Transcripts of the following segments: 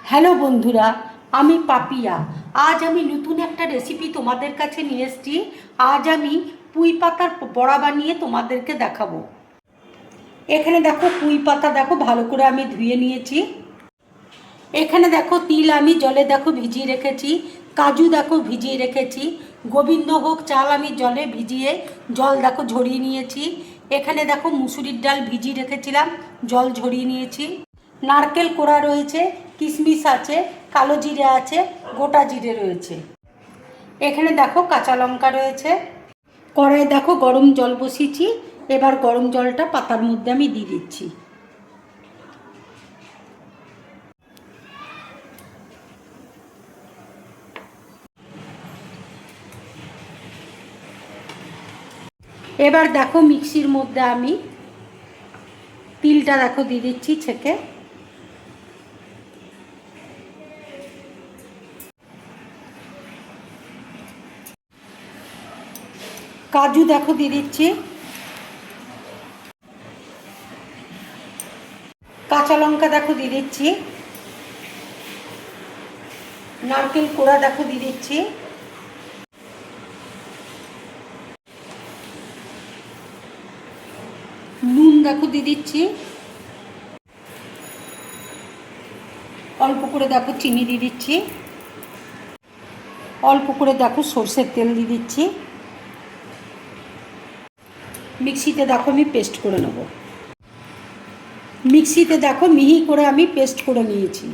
Hello বন্ধুরা, আমি পাপিয়া। আজ আমি নতুন একটা রেসিপি তোমাদের কাছে নিয়ে এসেছি। আজ আমি পুঁই পাতার বড়া বানিয়ে তোমাদেরকে দেখাবো। এখানে দেখো পুঁই পাতা, দেখো ভালো করে আমি ধুয়ে নিয়েছি। এখানে দেখো তিল আমি জলে দেখো ভিজিয়ে রেখেছি, কাজু দেখো ভিজিয়ে রেখেছি, গোবিন্দভোগ চাল আমি জলে ভিজিয়ে জল দেখো ঝরিয়ে নিয়েছি। এখানে দেখো মুসুরির ডাল ভিজিয়ে রেখেছিলাম, জল ঝরিয়ে নিয়েছি। নারকেল কোড়া রয়েছে, কিশমিশ আছে, কালো জিরে আছে, গোটা জিরে রয়েছে। এখানে দেখো কাঁচা লঙ্কা রয়েছে। কড়াই দেখো গরম জল বসিয়েছি। এবার গরম জলটা পাতার মধ্যে আমি দিয়ে দিচ্ছি। এবার দেখো মিক্সির মধ্যে আমি তিলটা দেখো দিয়ে দিচ্ছি ছেঁকে। কাজু দেখো দিয়ে দিচ্ছি। কাঁচা লঙ্কা দেখো দিয়ে দিচ্ছি। নারকেল কোড়া দেখো দিয়ে দিচ্ছি। নুন দেখো দিয়ে দিচ্ছি। অল্প করে দেখো চিনি দিয়ে দিচ্ছি। অল্প করে দেখো সরষের তেল দিয়ে দিচ্ছি। মিক্সিতে দেখো আমি পেস্ট করে নেব। মিক্সিতে দেখো মিহি করে আমি পেস্ট করে নিয়েছি।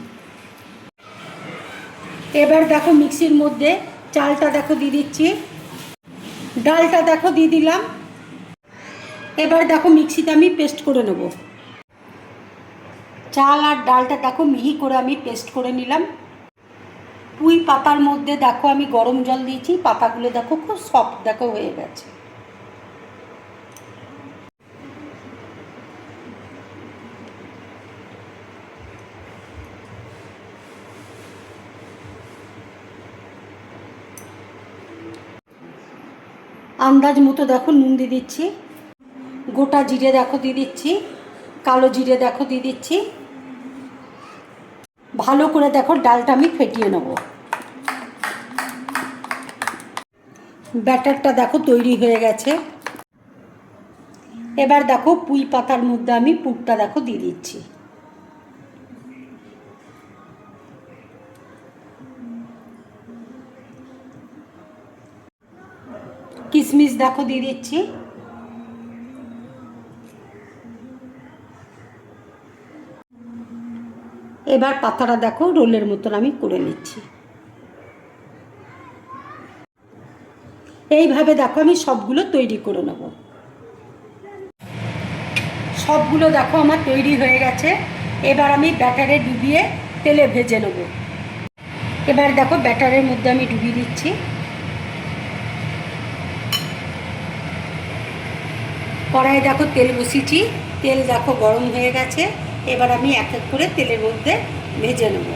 এবার দেখো মিক্সির মধ্যে চালটা দেখো দিয়ে দিচ্ছি, ডালটা দেখো দিয়ে দিলাম। এবার দেখো মিক্সিতে আমি পেস্ট করে নেব। চাল আর ডালটা দেখো মিহি করে আমি পেস্ট করে নিলাম। পুঁই পাতার মধ্যে দেখো আমি গরম জল দিয়েছি, পাতাগুলো দেখো খুব সফট দেখো হয়ে গেছে। আন্দাজ মতো দেখো নুন দিয়ে দিচ্ছি, গোটা জিরে দেখো দিয়ে দিচ্ছি, কালো জিরে দেখো দিয়ে দিচ্ছি। ভালো করে দেখো ডালটা আমি ফেটিয়ে নেব। ব্যাটারটা দেখো তৈরি হয়ে গেছে। এবার দেখো পুঁই পাতার মধ্যে আমি পুরটা দেখো দিয়ে দিচ্ছি। কিশমিশ দেখো দিয়ে দিচ্ছি। এবার পাতাটা দেখো রোলের মতন আমি করে নিচ্ছি। এইভাবে দেখো আমি সবগুলো তৈরি করে নেব। সবগুলো দেখো আমার তৈরি হয়ে গেছে। এবার আমি ব্যাটারে ডুবিয়ে তেলে ভেজে নেব। এবার দেখো ব্যাটারের মধ্যে আমি ডুবিয়ে দিচ্ছি। কড়াইয়ে দেখো তেল বসিয়েছি, তেল দেখো গরম হয়ে গেছে। এবার আমি এক এক করে তেলের মধ্যে ভেজে নেব।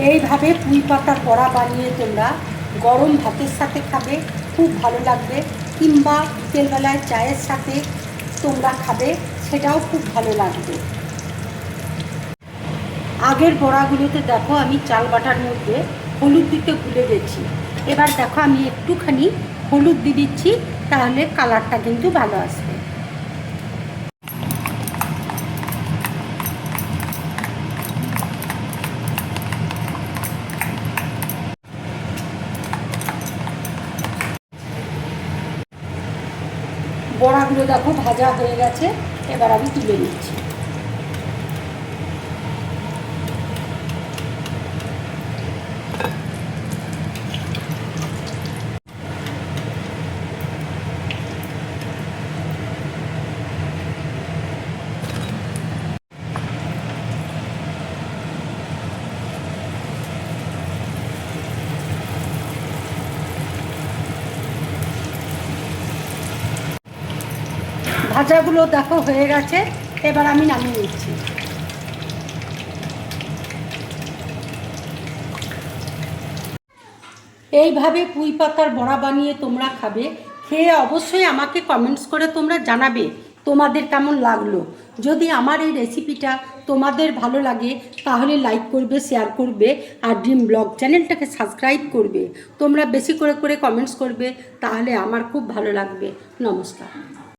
এইভাবে পুঁই পাতার বড়া বানিয়ে তোমরা গরম ভাতের সাথে খাবে, খুব ভালো লাগবে। কিংবা বিকেলবেলায় চায়ের সাথে তোমরা খাবে, সেটাও খুব ভালো লাগবে। আগের বড়াগুলোতে দেখো আমি চাল বাটার মধ্যে হলুদ দিতে ভুলে গেছি। এবার দেখো আমি একটুখানি হলুদ দিয়ে দিচ্ছি, তাহলে কালারটা কিন্তু ভালো আসবে। বড়াগুলো দেখো ভাজা হয়ে গেছে। এবার আমি তুলে নিচ্ছি। ভাজাগুলো দেখো হয়ে গেছে, এবার আমি নামিয়ে নিচ্ছি। এইভাবে পুঁই পাতার বড়া বানিয়ে তোমরা খাবে, খেয়ে অবশ্যই আমাকে কমেন্টস করে তোমরা জানাবে তোমাদের কেমন লাগলো। যদি আমার এই রেসিপিটা তোমাদের ভালো লাগে তাহলে লাইক করবে, শেয়ার করবে, আর ড্রিম ব্লগ চ্যানেলটাকে সাবস্ক্রাইব করবে। তোমরা বেশি করে কমেন্টস করবে, তাহলে আমার খুব ভালো লাগবে। নমস্কার।